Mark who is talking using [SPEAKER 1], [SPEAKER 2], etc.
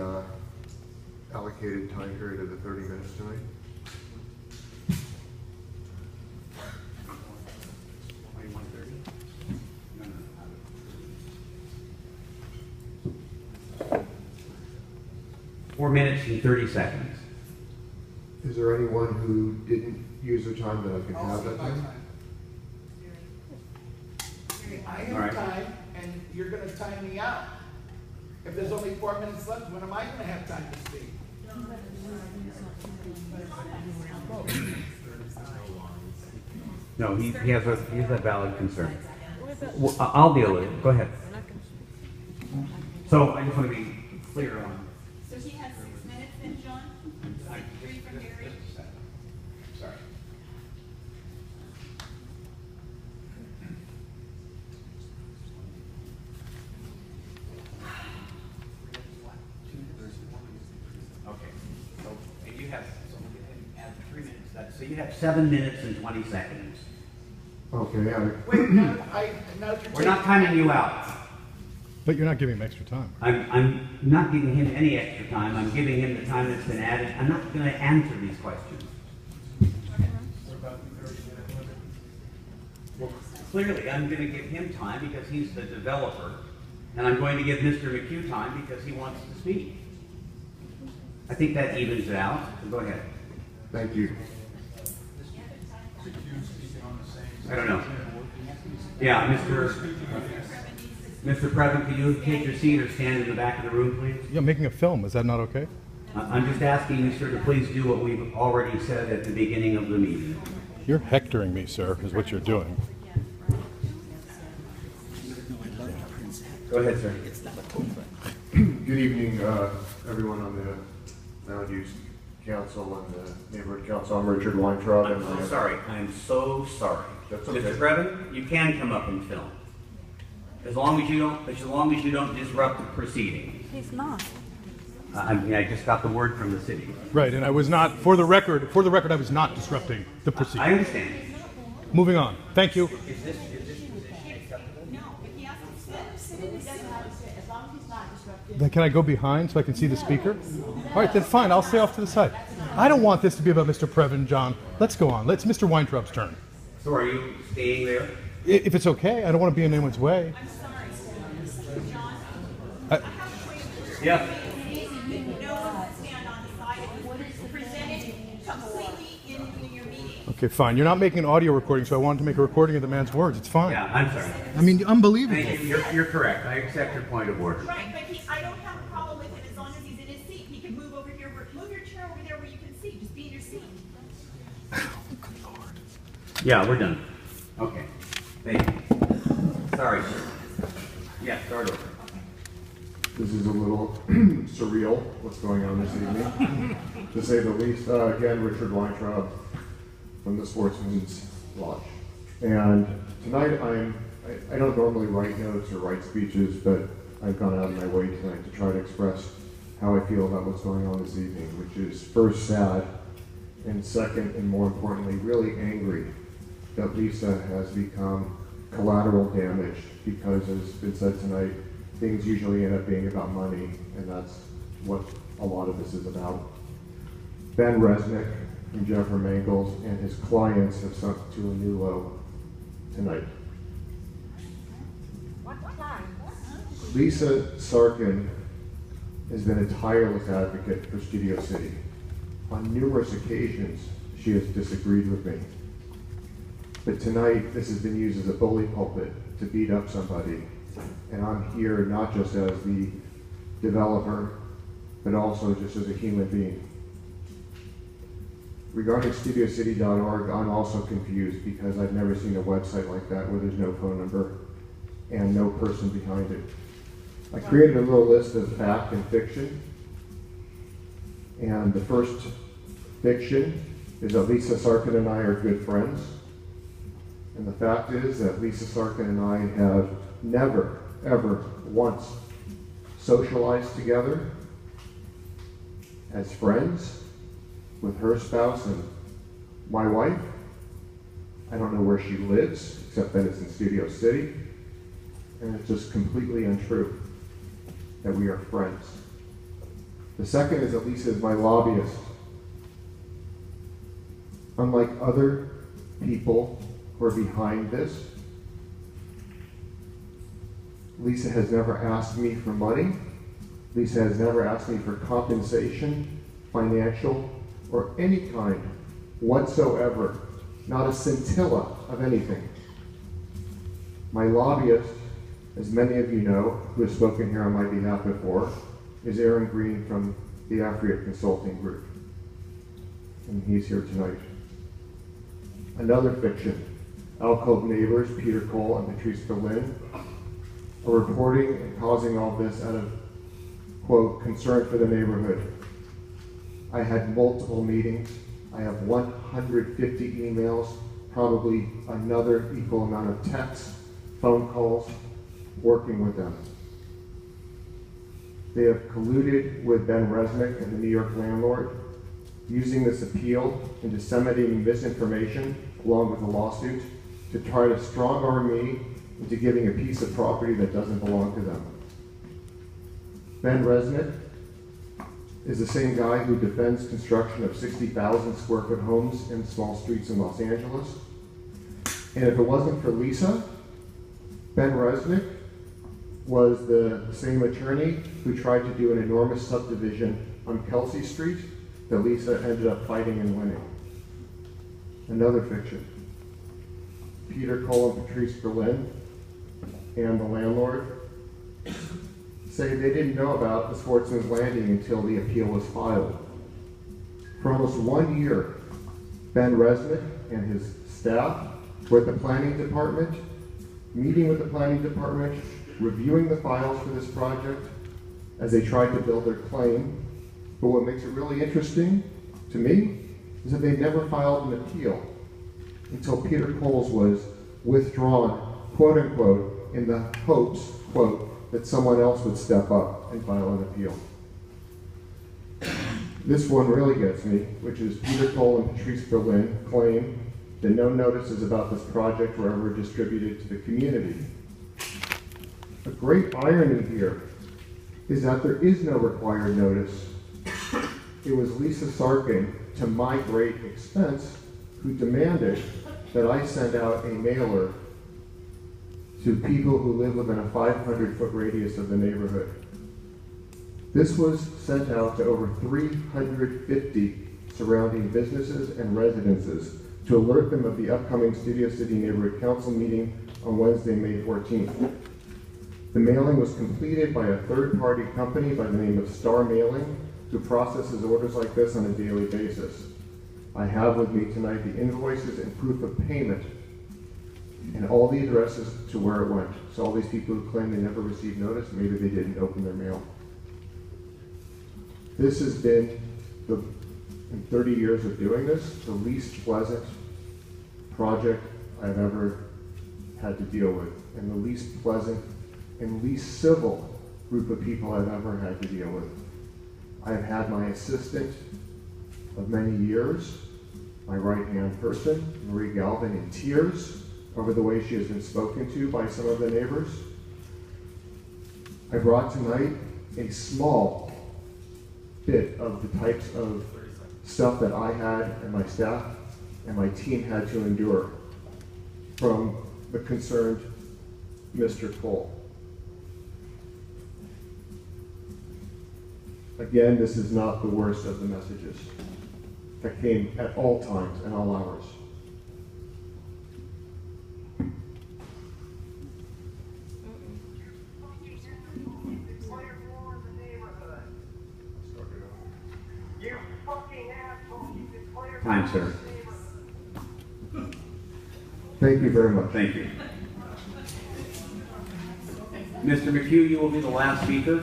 [SPEAKER 1] the allocated time period of the 30 minutes tonight?
[SPEAKER 2] No. 4 minutes and 30 seconds.
[SPEAKER 1] Is there anyone who didn't use their time that I can have that time?
[SPEAKER 3] I have time, and you're going to time me out. If there's only 4 minutes left, when am I going to have time to speak?
[SPEAKER 2] No, he has a valid concern. Well, I'll deal with it. Go ahead. So I just want to be clear on.
[SPEAKER 4] So she has 6 minutes then, John? 3 from Gary?
[SPEAKER 2] Sorry. Okay. So you have, so we'll go ahead and add 3 minutes. So you have 7 minutes and 20 seconds.
[SPEAKER 1] Okay,
[SPEAKER 3] Wait, now
[SPEAKER 2] We're not timing you out.
[SPEAKER 5] But you're not giving him extra time.
[SPEAKER 2] I'm not giving him any extra time. I'm giving him the time that's been added. I'm not going to answer these questions. Well, clearly, I'm going to give him time because he's the developer, and I'm going to give Mr. McHugh time because he wants to speak. I think that evens it out. So go ahead.
[SPEAKER 1] thank you.
[SPEAKER 2] I don't know. Yeah, Mr. President, could you take your seat or stand in the back of the room, please?
[SPEAKER 5] Yeah, making a film, is that not okay?
[SPEAKER 2] I'm just asking you, sir, to please do what we've already said at the beginning of the meeting.
[SPEAKER 5] You're hectoring me, sir, is what you're doing.
[SPEAKER 2] Go ahead, sir.
[SPEAKER 1] Good evening, everyone on the Mound Use Council and the Neighborhood Council. I'm Richard Weintraub.
[SPEAKER 2] I'm so sorry. I'm so sorry.
[SPEAKER 1] That's okay.
[SPEAKER 2] Mr. Previn, you can come up and film. As long as you don't disrupt the proceedings.
[SPEAKER 6] He's not.
[SPEAKER 2] I just got the word from the city.
[SPEAKER 5] Right, and I was not, for the record, I was not disrupting the
[SPEAKER 2] I
[SPEAKER 5] proceedings.
[SPEAKER 2] understand.
[SPEAKER 5] Moving on. Thank you.
[SPEAKER 2] Is this acceptable?
[SPEAKER 4] No, if he has to sit in his seat.
[SPEAKER 6] As long as he's not disruptive.
[SPEAKER 5] Then can I go behind so I can see the speaker? All right, then fine, I'll stay off to the side. I don't want this to be about Mr. Previn, John. Let's go on. It's Mr. Weintraub's turn.
[SPEAKER 2] So are you staying there?
[SPEAKER 5] If it's okay, I don't want to be in anyone's way.
[SPEAKER 4] I'm sorry, John.
[SPEAKER 5] I-
[SPEAKER 4] I have a question.
[SPEAKER 2] Yeah.
[SPEAKER 4] No one can stand on the side. It was presented completely in your meeting.
[SPEAKER 5] Okay, fine. You're not making an audio recording, so I wanted to make a recording of the man's words. It's fine.
[SPEAKER 2] Yeah, I'm sorry.
[SPEAKER 5] I mean, unbelievable.
[SPEAKER 2] Thank you. You're correct. I accept your point of order.
[SPEAKER 4] Right, but I don't have a problem with him as long as he's in his seat. He can move over here, move your chair over there where you can see. Just be in your seat.
[SPEAKER 2] Yeah, we're done. Okay. Thank you. Sorry, sir. Yeah, start over.
[SPEAKER 1] This is a little surreal, what's going on this evening, to say the least. Again, Richard Weintraub from the Sportsman's Lodge. And tonight I don't normally write notes or write speeches, but I've gone out of my way tonight to try to express how I feel about what's going on this evening, which is first sad, and second, and more importantly, really angry that Lisa has become collateral damage because, as has been said tonight, things usually end up being about money, and that's what a lot of this is about. Ben Resnick and Jennifer Mangles and his clients have sunk to a new low tonight. Lisa Sarkin has been a tireless advocate for Studio City. On numerous occasions, she has disagreed with me. But tonight, this has been used as a bully pulpit to beat up somebody. And I'm here not just as the developer, but also just as a human being. Regarding StudioCity.org, I'm also confused because I've never seen a website like that where there's no phone number and no person behind it. I created a little list of fact and fiction. And the first fiction is that Lisa Sarkin and I are good friends. And the fact is that Lisa Sarkin and I have never, ever once socialized together as friends with her spouse and my wife. I don't know where she lives, except that it's in Studio City. And it's just completely untrue that we are friends. The second is that Lisa is my lobbyist. Unlike other people who are behind this, Lisa has never asked me for money. Lisa has never asked me for compensation, financial, or any kind whatsoever. Not a scintilla of anything. My lobbyist, as many of you know, who has spoken here on my behalf before, is Aaron Green from the Afriat Consulting Group. And he's here tonight. Another fiction, alcove neighbors Peter Cole and Patrice Berlin are reporting and causing all this out of, quote, concern for the neighborhood. I had multiple meetings. I have 150 emails, probably another equal amount of texts, phone calls, working with them. They have colluded with Ben Resnick and the New York landlord, using this appeal and disseminating misinformation along with a lawsuit to try to strong-arm me into giving a piece of property that doesn't belong to them. Ben Resnick is the same guy who defends construction of 60,000 square foot homes in small streets in Los Angeles. And if it wasn't for Lisa, Ben Resnick was the same attorney who tried to do an enormous subdivision on Kelsey Street that Lisa ended up fighting and winning. Another fiction. Peter Cole and Patrice Berlin and the landlord say they didn't know about the Sportsman's Landing until the appeal was filed. For almost 1 year, Ben Resnick and his staff were at the planning department, meeting with the planning department, reviewing the files for this project as they tried to build their claim. But what makes it really interesting to me is that they never filed an appeal until Peter Cole's was withdrawn, quote unquote, in the hopes, quote, that someone else would step up and file an appeal. This one really gets me, which is Peter Cole and Patrice Berlin claim that no notices about this project were ever distributed to the community. A great irony here is that there is no required notice. It was Lisa Sarkin, to my great expense, who demanded that I send out a mailer to people who live within a 500-foot radius of the neighborhood. This was sent out to over 350 surrounding businesses and residences to alert them of the upcoming Studio City Neighborhood Council meeting on Wednesday, May 14th. The mailing was completed by a third-party company by the name of Star Mailing, who processes orders like this on a daily basis. I have with me tonight the invoices and proof of payment and all the addresses to where it went. So all these people who claim they never received notice, maybe they didn't open their mail. This has been, in 30 years of doing this, the least pleasant project I've ever had to deal with, and the least pleasant and least civil group of people I've ever had to deal with. I've had my assistant of many years, my right-hand person, Marie Galvin, in tears over the way she has been spoken to by some of the neighbors. I brought tonight a small bit of the types of stuff that I had and my staff and my team had to endure from the concerned Mr. Cole. Again, this is not the worst of the messages that came at all times and all hours.
[SPEAKER 2] Time, sir.
[SPEAKER 1] Thank you very much.
[SPEAKER 2] Thank you. Mr. McHugh, you will be the last speaker.